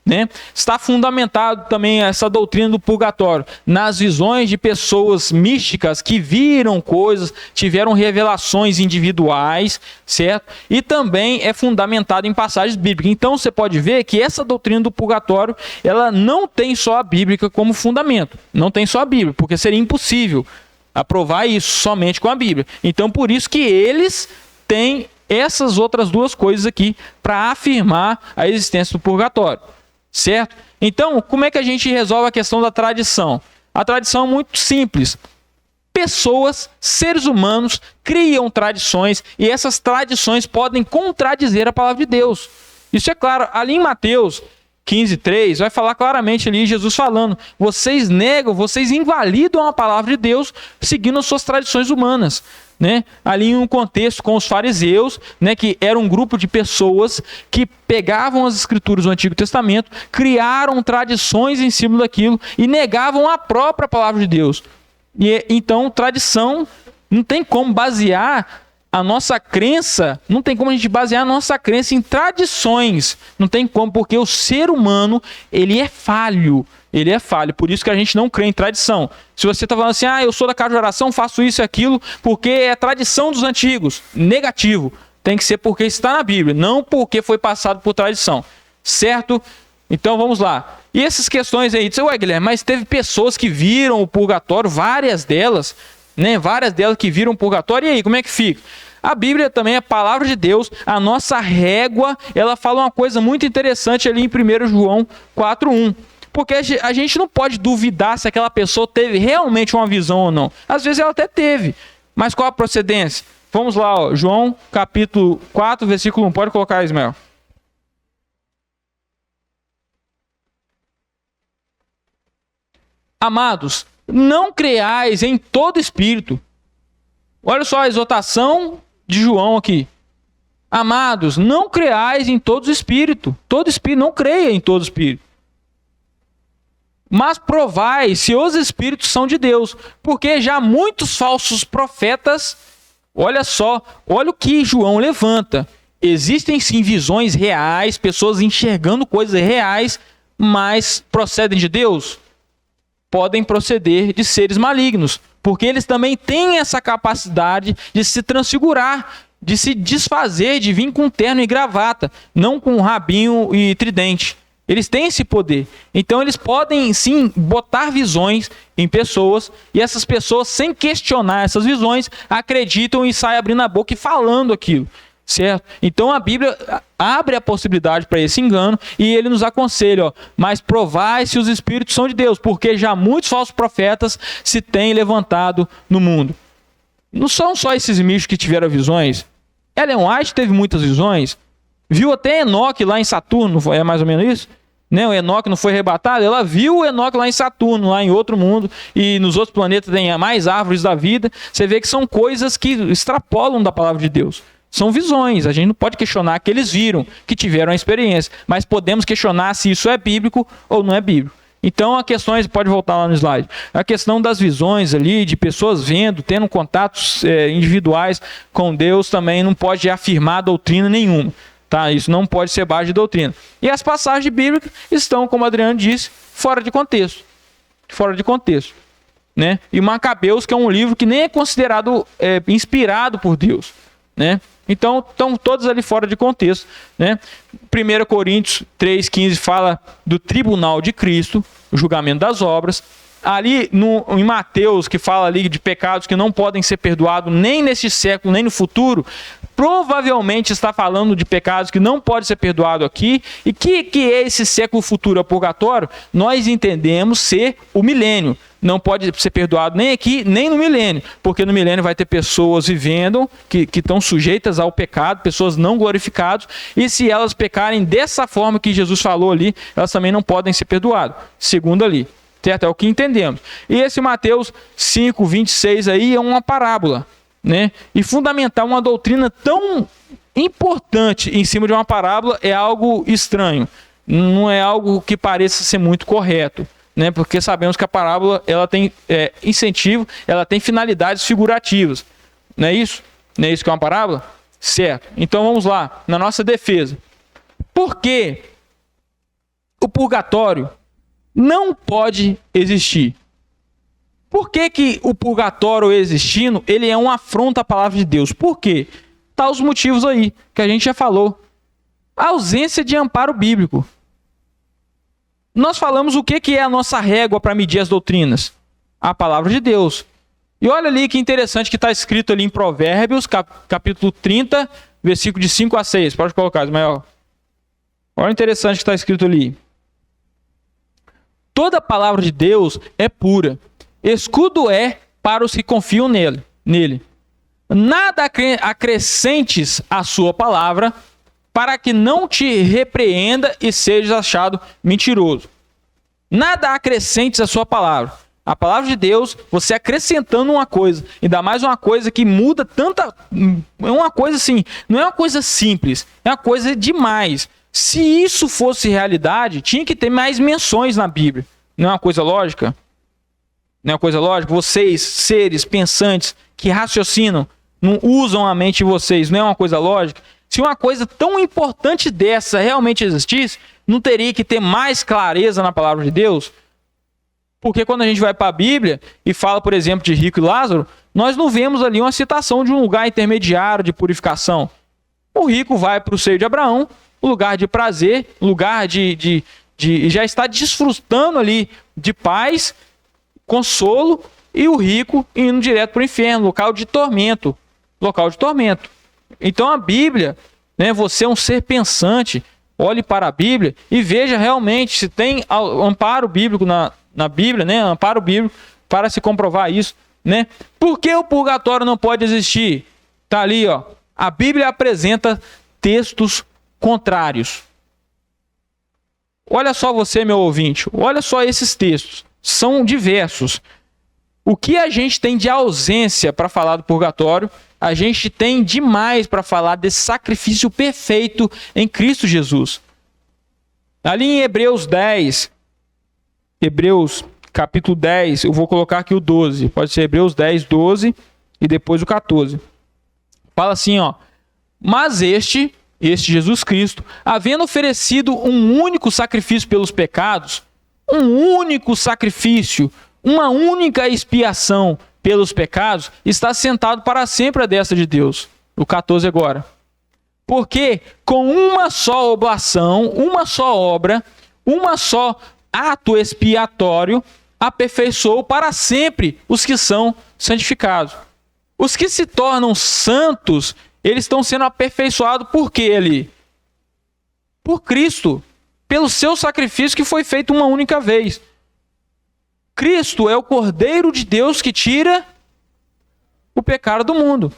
né? Está fundamentado também essa doutrina do purgatório nas visões de pessoas místicas que viram coisas, tiveram revelações individuais, certo? E também é fundamentado em passagens bíblicas. Então você pode ver que essa doutrina do purgatório, ela não tem só a Bíblia como fundamento, não tem só a Bíblia, porque seria impossível aprovar isso somente com a Bíblia. Então por isso que eles têm essas outras duas coisas aqui para afirmar a existência do purgatório. Certo? Então, como é que a gente resolve a questão da tradição? A tradição é muito simples. Pessoas, seres humanos, criam tradições e essas tradições podem contradizer a palavra de Deus. Isso é claro. Ali em Mateus 15:3, vai falar claramente ali, Jesus falando, vocês negam, vocês invalidam a palavra de Deus seguindo as suas tradições humanas. Né? Ali em um contexto com os fariseus, né, que era um grupo de pessoas que pegavam as escrituras do Antigo Testamento, criaram tradições em cima daquilo e negavam a própria palavra de Deus. E então tradição não tem como basear a nossa crença, não tem como a gente basear a nossa crença em tradições, não tem como, porque o ser humano, ele é falho, por isso que a gente não crê em tradição. Se você está falando assim, eu sou da casa de oração, faço isso e aquilo, porque é tradição dos antigos, negativo, tem que ser porque está na Bíblia, não porque foi passado por tradição, certo? Então vamos lá. E essas questões aí, ué Guilherme, mas teve pessoas que viram o purgatório, várias delas que viram o purgatório, e aí, como é que fica? A Bíblia também é a palavra de Deus, a nossa régua, ela fala uma coisa muito interessante ali em 1 João 4:1. Porque a gente não pode duvidar se aquela pessoa teve realmente uma visão ou não. Às vezes ela até teve, mas qual a procedência? Vamos lá, ó, João capítulo 4, versículo 1. Pode colocar, Ismael. Amados, não creais em todo espírito. Olha só a exortação de João aqui. Amados, não creais em todo espírito. Todo espírito, não creia em todo espírito. Mas provai se os espíritos são de Deus, porque já muitos falsos profetas, olha só, olha o que João levanta. Existem sim visões reais, pessoas enxergando coisas reais, mas procedem de Deus? Podem proceder de seres malignos, porque eles também têm essa capacidade de se transfigurar, de se desfazer, de vir com terno e gravata, não com rabinho e tridente. Eles têm esse poder. Então eles podem sim botar visões em pessoas, e essas pessoas, sem questionar essas visões, acreditam e saem abrindo a boca e falando aquilo. Certo? Então a Bíblia abre a possibilidade para esse engano, e ele nos aconselha, mas provai se os espíritos são de Deus, porque já muitos falsos profetas se têm levantado no mundo. Não são só esses místicos que tiveram visões. Ellen White teve muitas visões, viu até Enoque lá em Saturno, é mais ou menos isso? Né? O Enoque não foi arrebatado, ela viu o Enoque lá em Saturno, lá em outro mundo, e nos outros planetas tem mais árvores da vida. Você vê que são coisas que extrapolam da palavra de Deus. São visões, a gente não pode questionar que eles viram, que tiveram a experiência, mas podemos questionar se isso é bíblico ou não é bíblico. Então, a questão, pode voltar lá no slide, a questão das visões ali, de pessoas vendo, tendo contatos individuais com Deus, também não pode afirmar doutrina nenhuma. Tá? Isso não pode ser base de doutrina. E as passagens bíblicas estão, como o Adriano disse, fora de contexto. Fora de contexto. Né? E Macabeus, que é um livro que nem é considerado inspirado por Deus. Né? Então, estão todos ali fora de contexto. Né? 1 Coríntios 3,15 fala do tribunal de Cristo, o julgamento das obras. Ali em Mateus, que fala ali de pecados que não podem ser perdoados nem neste século, nem no futuro, provavelmente está falando de pecados que não podem ser perdoados aqui. E que é esse século futuro, o purgatório? Nós entendemos ser o milênio. Não pode ser perdoado nem aqui, nem no milênio, porque no milênio vai ter pessoas vivendo que estão sujeitas ao pecado, pessoas não glorificadas, e se elas pecarem dessa forma que Jesus falou ali, elas também não podem ser perdoadas, segundo ali. Certo? É o que entendemos. E esse Mateus 5:26 aí é uma parábola. né? E fundamentar uma doutrina tão importante em cima de uma parábola é algo estranho. Não é algo que pareça ser muito correto, né? Porque sabemos que a parábola ela tem incentivo, ela tem finalidades figurativas. Não é isso? Não é isso que é uma parábola? Certo. Então vamos lá, na nossa defesa. Por que o purgatório não pode existir? Por que o purgatório existindo, ele é uma afronta à palavra de Deus? Por quê? Tá os motivos aí, que a gente já falou. A ausência de amparo bíblico. Nós falamos o que é a nossa régua para medir as doutrinas? A palavra de Deus. E olha ali que interessante que está escrito ali em Provérbios, capítulo 30, versículo de 5 a 6. Pode colocar, Ismael. Olha o interessante que está escrito ali. Toda palavra de Deus é pura. Escudo é para os que confiam nele. Nada acrescentes à sua palavra, para que não te repreenda e sejas achado mentiroso. Nada acrescentes à sua palavra. A palavra de Deus, você acrescentando uma coisa, ainda mais uma coisa que muda tanta... É uma coisa assim, não é uma coisa simples, é uma coisa demais. Se isso fosse realidade, tinha que ter mais menções na Bíblia. Não é uma coisa lógica? Não é uma coisa lógica? Vocês, seres pensantes, que raciocinam, não usam a mente de vocês, não é uma coisa lógica? Se uma coisa tão importante dessa realmente existisse, não teria que ter mais clareza na palavra de Deus? Porque quando a gente vai para a Bíblia e fala, por exemplo, de Rico e Lázaro, nós não vemos ali uma citação de um lugar intermediário de purificação. O rico vai para o seio de Abraão, lugar de prazer, lugar de já está desfrutando ali de paz, consolo, e o rico indo direto para o inferno, local de tormento. Então a Bíblia, né, você é um ser pensante, olhe para a Bíblia e veja realmente se tem amparo bíblico na Bíblia, né, amparo bíblico para se comprovar isso, né? Por que o purgatório não pode existir? Está ali, ó. A Bíblia apresenta textos contrários. Olha só você, meu ouvinte, olha só esses textos, são diversos. O que a gente tem de ausência para falar do purgatório, a gente tem demais para falar desse sacrifício perfeito em Cristo Jesus. Ali em Hebreus 10, Hebreus capítulo 10, eu vou colocar aqui o 12, pode ser Hebreus 10, 12 e depois o 14. Fala assim, ó, mas este Jesus Cristo, havendo oferecido um único sacrifício pelos pecados, um único sacrifício, uma única expiação pelos pecados, está sentado para sempre à destra de Deus. O 14 agora. Porque com uma só oblação, uma só obra, uma só ato expiatório, aperfeiçoou para sempre os que são santificados. Os que se tornam santos, eles estão sendo aperfeiçoados por quê ali? Por Cristo, pelo seu sacrifício que foi feito uma única vez. Cristo é o Cordeiro de Deus que tira o pecado do mundo.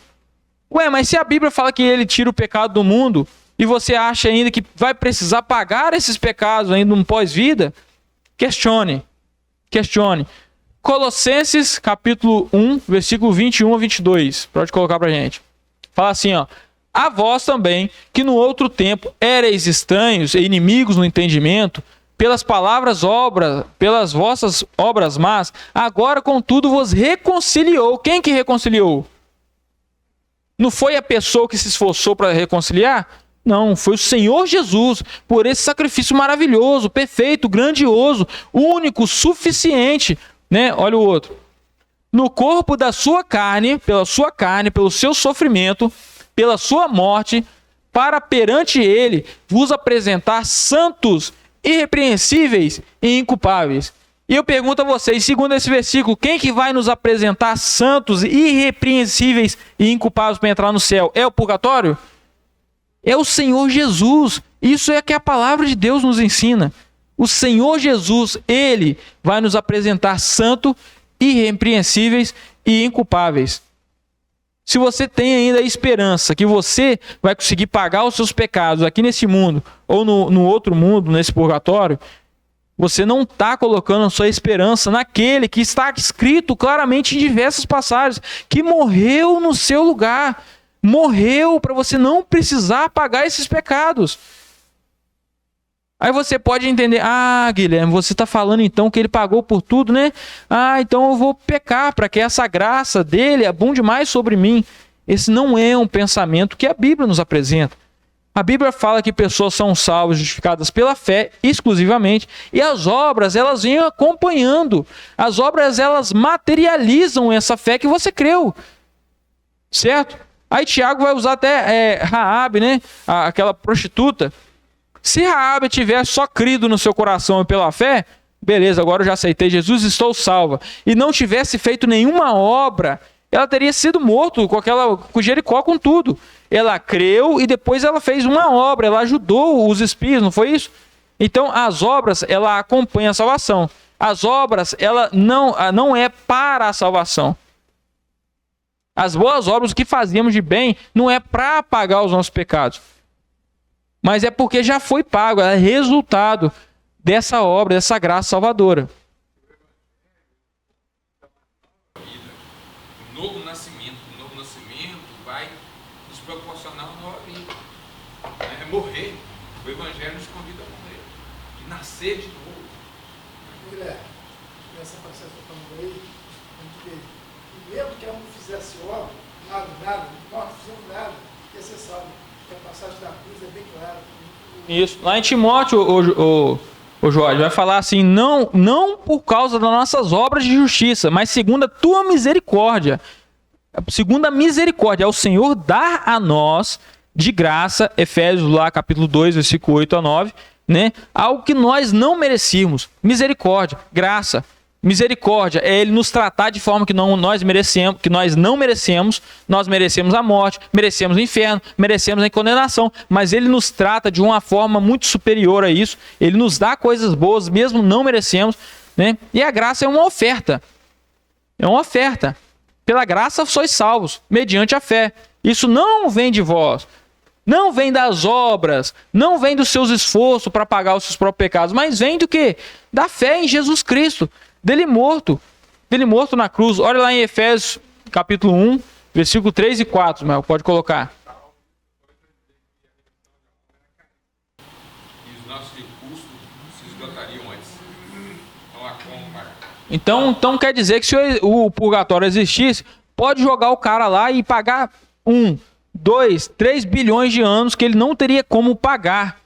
Ué, mas se a Bíblia fala que ele tira o pecado do mundo e você acha ainda que vai precisar pagar esses pecados ainda no pós-vida, questione. Colossenses capítulo 1, versículo 21 a 22. Pode colocar pra gente. Fala assim, ó. A vós também, que no outro tempo éreis estranhos e inimigos no entendimento, pelas pelas vossas obras más, agora contudo vos reconciliou. Quem que reconciliou? Não foi a pessoa que se esforçou para reconciliar? Não, foi o Senhor Jesus, por esse sacrifício maravilhoso, perfeito, grandioso, único, suficiente, né? Olha o outro. No corpo da sua carne, pelo seu sofrimento, pela sua morte, para perante ele vos apresentar santos, irrepreensíveis e inculpáveis. E eu pergunto a vocês, segundo esse versículo, quem que vai nos apresentar santos, irrepreensíveis e inculpáveis para entrar no céu? É o purgatório? É o Senhor Jesus. Isso é que a palavra de Deus nos ensina. O Senhor Jesus, ele vai nos apresentar santos, irrepreensíveis e inculpáveis. Se você tem ainda a esperança que você vai conseguir pagar os seus pecados aqui nesse mundo ou no outro mundo, nesse purgatório, Você não está colocando a sua esperança naquele que está escrito claramente em diversas passagens, que morreu no seu lugar. Morreu para você não precisar pagar esses pecados. Aí você pode entender, Guilherme, você está falando então que ele pagou por tudo, né? Então eu vou pecar para que essa graça dele abunde mais sobre mim. Esse não é um pensamento que a Bíblia nos apresenta. A Bíblia fala que pessoas são salvas, justificadas pela fé exclusivamente, e as obras, elas vêm acompanhando. As obras, elas materializam essa fé que você creu. Certo? Aí Tiago vai usar até Raabe, né? Aquela prostituta. Se Raabe tivesse só crido no seu coração e pela fé, beleza, agora eu já aceitei Jesus, estou salva. E não tivesse feito nenhuma obra, ela teria sido morta com Jericó, com tudo. Ela creu e depois ela fez uma obra, ela ajudou os espias, não foi isso? Então as obras, ela acompanha a salvação. As obras, ela não é para a salvação. As boas obras, o que fazíamos de bem, não é para pagar os nossos pecados. Mas é porque já foi pago, é resultado dessa obra, dessa graça salvadora. O novo nascimento vai nos proporcionar uma nova vida. É morrer. O Evangelho nos convida a morrer. E nascer de novo. Guilherme, nessa passagem que eu falando aí, a gente vê que mesmo que ela não fizesse obra, nada, nós não fizemos nada, ia ser salvo. A passagem da cruz é bem clara. Isso. Lá em Timóteo, o Jorge vai falar assim, não por causa das nossas obras de justiça, mas segundo a tua misericórdia. Segundo a misericórdia, é o Senhor dar a nós de graça, Efésios lá, capítulo 2, versículo 8 a 9, né? Algo que nós não merecíamos. Misericórdia, graça. Misericórdia é ele nos tratar de forma que nós não merecemos. Nós merecemos a morte, merecemos o inferno, merecemos a condenação, mas ele nos trata de uma forma muito superior a isso. Ele nos dá coisas boas, mesmo não merecemos, né? E a graça é uma oferta. É uma oferta. Pela graça sois salvos, mediante a fé. Isso não vem de vós, não vem das obras, não vem dos seus esforços para pagar os seus próprios pecados, mas vem do quê? Da fé em Jesus Cristo. Dele morto na cruz. Olha lá em Efésios, capítulo 1, versículo 3 e 4, Mel, pode colocar. E os nossos recursos se esgotariam antes. Não há como pagar. Então quer dizer que se o purgatório existisse, pode jogar o cara lá e pagar 1, 2, 3 bilhões de anos que ele não teria como pagar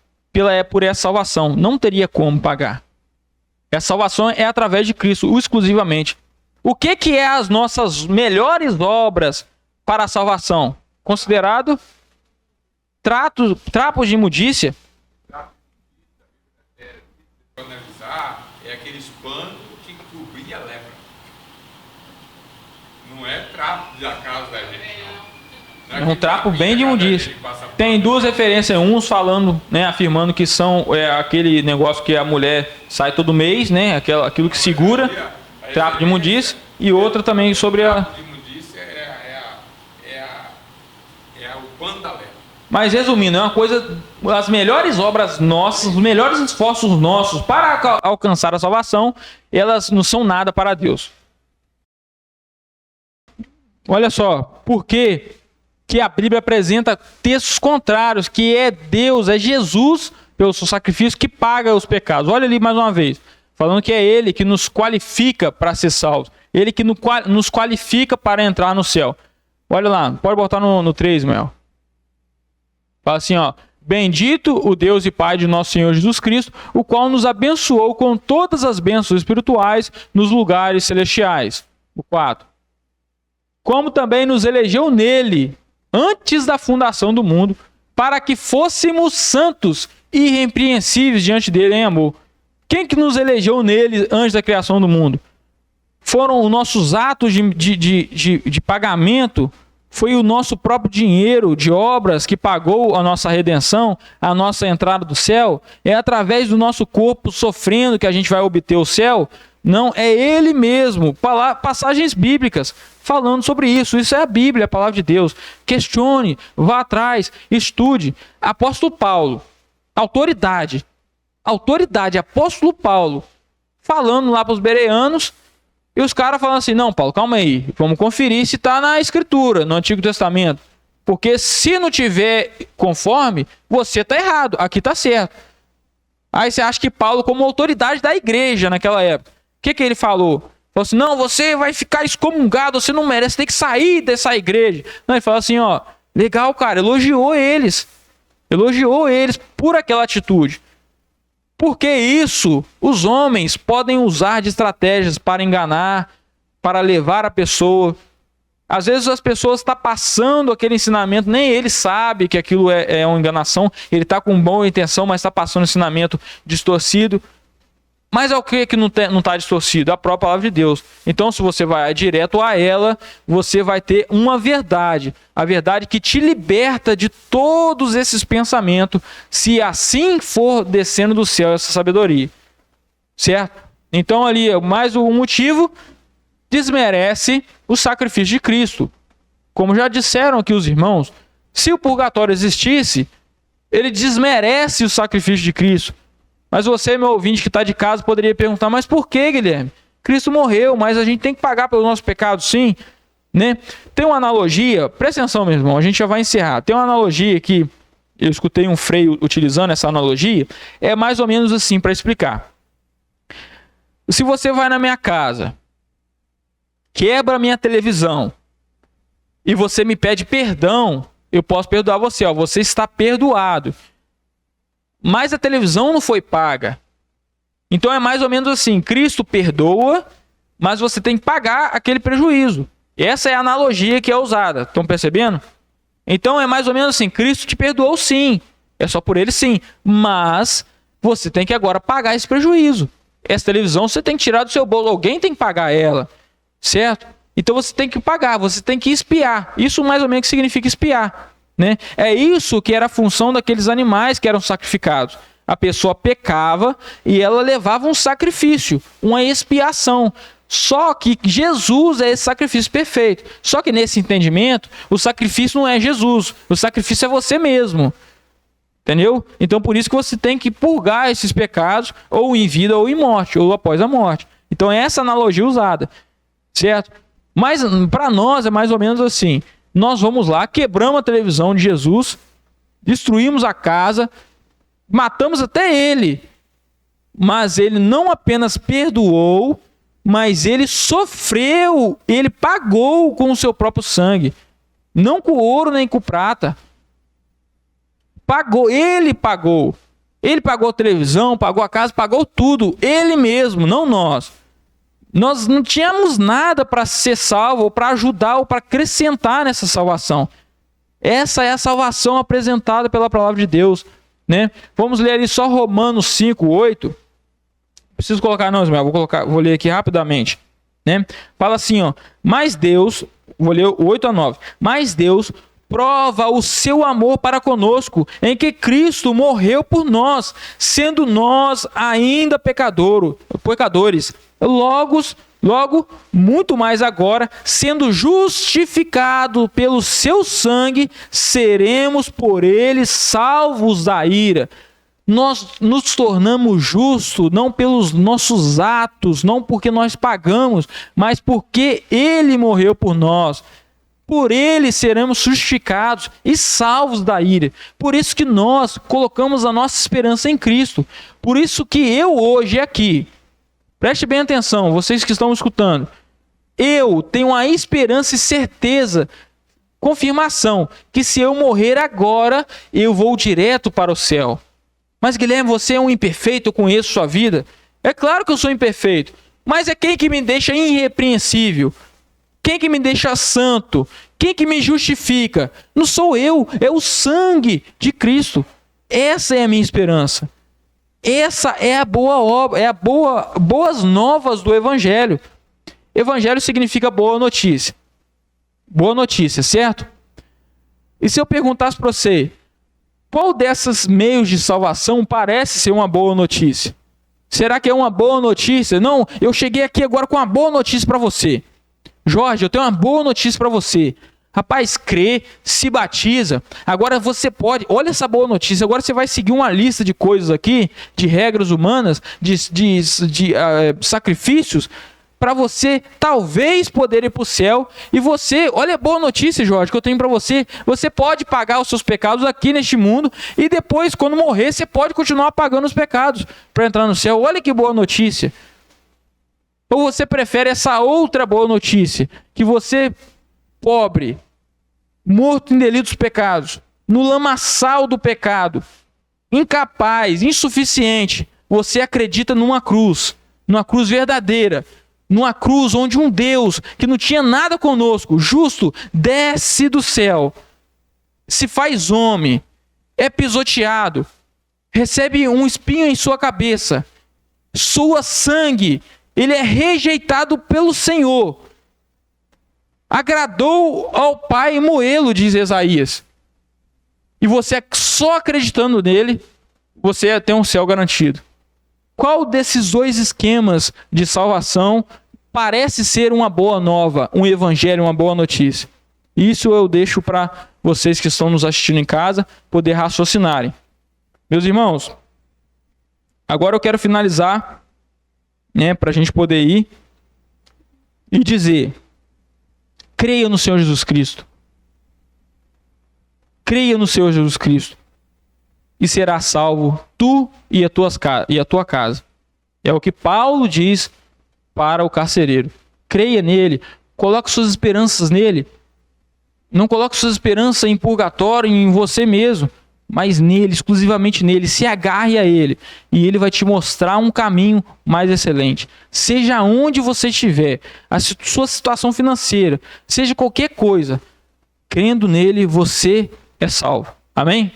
por essa salvação. Não teria como pagar. Essa salvação é através de Cristo, exclusivamente. O que é as nossas melhores obras para a salvação? Considerado trapos de imundícia. Para analisar, é aqueles panos que cobria a lepra. Não é trapo da casa da gente, não. É um trapo bem de imundícia. Tem duas referências, uns falando, né, afirmando que são aquele negócio que a mulher sai todo mês, né, aquilo que segura, trapo de imundícia, e outra também sobre a... Trapo de imundícia é o pano da lepra. Mas resumindo, é uma coisa, as melhores obras nossas, os melhores esforços nossos para alcançar a salvação, elas não são nada para Deus. Olha só, por quê? Que a Bíblia apresenta textos contrários, que é Deus, é Jesus, pelo seu sacrifício, que paga os pecados. Olha ali mais uma vez, falando que é Ele que nos qualifica para ser salvos. Ele que nos qualifica para entrar no céu. Olha lá, pode botar no 3, Mel. Fala assim, ó. Bendito o Deus e Pai de nosso Senhor Jesus Cristo, o qual nos abençoou com todas as bênçãos espirituais nos lugares celestiais. O 4. Como também nos elegeu nele, antes da fundação do mundo, para que fôssemos santos e irrepreensíveis diante dele em amor. Quem que nos elegeu nele antes da criação do mundo? Foram os nossos atos de pagamento, foi o nosso próprio dinheiro de obras que pagou a nossa redenção, a nossa entrada do céu. É através do nosso corpo sofrendo que a gente vai obter o céu. Não, é Ele mesmo. Passagens bíblicas falando sobre isso. Isso é a Bíblia, a palavra de Deus. Questione, vá atrás, estude. Apóstolo Paulo, autoridade. Autoridade, apóstolo Paulo, falando lá para os bereanos, e os caras falando assim, não, Paulo, calma aí, vamos conferir se está na Escritura, no Antigo Testamento. Porque se não tiver conforme, você está errado, aqui está certo. Aí você acha que Paulo, como autoridade da igreja naquela época, o que ele falou? Falou assim, não, você vai ficar excomungado, você não merece, tem que sair dessa igreja. Não, ele falou assim, ó, legal, cara, elogiou eles por aquela atitude. Porque isso, os homens podem usar de estratégias para enganar, para levar a pessoa. Às vezes as pessoas estão passando aquele ensinamento, nem ele sabe que aquilo é uma enganação, ele está com boa intenção, mas está passando um ensinamento distorcido. Mas é o que não está distorcido? A própria palavra de Deus. Então, se você vai direto a ela, você vai ter uma verdade. A verdade que te liberta de todos esses pensamentos, se assim for descendo do céu essa sabedoria. Certo? Então, ali, mais um motivo, desmerece o sacrifício de Cristo. Como já disseram aqui os irmãos, se o purgatório existisse, ele desmerece o sacrifício de Cristo. Mas você, meu ouvinte que está de casa, poderia perguntar, mas por que, Guilherme? Cristo morreu, mas a gente tem que pagar pelos nossos pecados, sim. Né? Tem uma analogia, presta atenção, meu irmão, a gente já vai encerrar. Tem uma analogia que eu escutei um freio utilizando essa analogia, é mais ou menos assim para explicar. Se você vai na minha casa, quebra a minha televisão e você me pede perdão, eu posso perdoar você, ó, você está perdoado. Mas a televisão não foi paga. Então é mais ou menos assim, Cristo perdoa, mas você tem que pagar aquele prejuízo. Essa é a analogia que é usada, estão percebendo? Então é mais ou menos assim, Cristo te perdoou sim, é só por ele sim, mas você tem que agora pagar esse prejuízo. Essa televisão você tem que tirar do seu bolso, alguém tem que pagar ela, certo? Então você tem que pagar, você tem que expiar. Isso mais ou menos significa expiar. Né? É isso que era a função daqueles animais que eram sacrificados. A pessoa pecava e ela levava um sacrifício, uma expiação. Só que Jesus é esse sacrifício perfeito. Só que nesse entendimento, o sacrifício não é Jesus, o sacrifício é você mesmo. Entendeu? Então por isso que você tem que purgar esses pecados, ou em vida ou em morte, ou após a morte. Então é essa analogia usada. Certo? Mas para nós é mais ou menos assim. Nós vamos lá, quebramos a televisão de Jesus, destruímos a casa, matamos até ele. Mas ele não apenas perdoou, mas ele sofreu, ele pagou com o seu próprio sangue. Não com ouro nem com prata. Pagou, ele pagou. Ele pagou a televisão, pagou a casa, pagou tudo. Ele mesmo, não nós. Nós não tínhamos nada para ser salvo, ou para ajudar, ou para acrescentar nessa salvação. Essa é a salvação apresentada pela palavra de Deus. Né? Vamos ler ali só Romanos 5, 8. Preciso colocar não, Ismael, vou ler aqui rapidamente. Né? Fala assim, ó, mas Deus, vou ler o 8 a 9. Mas Deus prova o seu amor para conosco, em que Cristo morreu por nós, sendo nós ainda pecadores. Logo, muito mais agora, sendo justificado pelo seu sangue, seremos por ele salvos da ira. Nós nos tornamos justos não pelos nossos atos, não porque nós pagamos, mas porque ele morreu por nós. Por ele seremos justificados e salvos da ira. Por isso que nós colocamos a nossa esperança em Cristo. Por isso que eu hoje aqui, preste bem atenção, vocês que estão escutando. Eu tenho a esperança e certeza, confirmação, que se eu morrer agora, eu vou direto para o céu. Mas Guilherme, você é um imperfeito, eu conheço sua vida. É claro que eu sou imperfeito, mas é quem que me deixa irrepreensível? Quem que me deixa santo? Quem que me justifica? Não sou eu, é o sangue de Cristo. Essa é a minha esperança. Essa é a boa obra, é boas novas do Evangelho. Evangelho significa boa notícia. Boa notícia, certo? E se eu perguntasse para você, qual desses meios de salvação parece ser uma boa notícia? Será que é uma boa notícia? Não, eu cheguei aqui agora com uma boa notícia para você. Jorge, eu tenho uma boa notícia para você. Rapaz, crê, se batiza. Agora você pode, olha essa boa notícia, agora você vai seguir uma lista de coisas aqui, de regras humanas, de sacrifícios, para você talvez poder ir para o céu. E você, olha a boa notícia, Jorge, que eu tenho para você. Você pode pagar os seus pecados aqui neste mundo e depois, quando morrer, você pode continuar pagando os pecados para entrar no céu. Olha que boa notícia. Ou você prefere essa outra boa notícia, que você, pobre, morto em delitos pecados, no lamaçal do pecado, incapaz, insuficiente, você acredita numa cruz verdadeira, numa cruz onde um Deus que não tinha nada conosco, justo, desce do céu, se faz homem, é pisoteado, recebe um espinho em sua cabeça, sua sangue, ele é rejeitado pelo Senhor. Agradou ao Pai moê-lo, diz Isaías. E você, só acreditando nele, você tem um céu garantido. Qual desses dois esquemas de salvação parece ser uma boa nova, um evangelho, uma boa notícia? Isso eu deixo para vocês que estão nos assistindo em casa poder raciocinarem. Meus irmãos, agora eu quero finalizar, para a gente poder ir e dizer: creia no Senhor Jesus Cristo. Creia no Senhor Jesus Cristo e será salvo tu e a tua casa. É o que Paulo diz para o carcereiro. Creia nele, coloque suas esperanças nele. Não coloque suas esperanças em purgatório, em você mesmo, mas nele, exclusivamente nele. Se agarre a ele e ele vai te mostrar um caminho mais excelente. Seja onde você estiver, a sua situação financeira, seja qualquer coisa, crendo nele, você é salvo. Amém?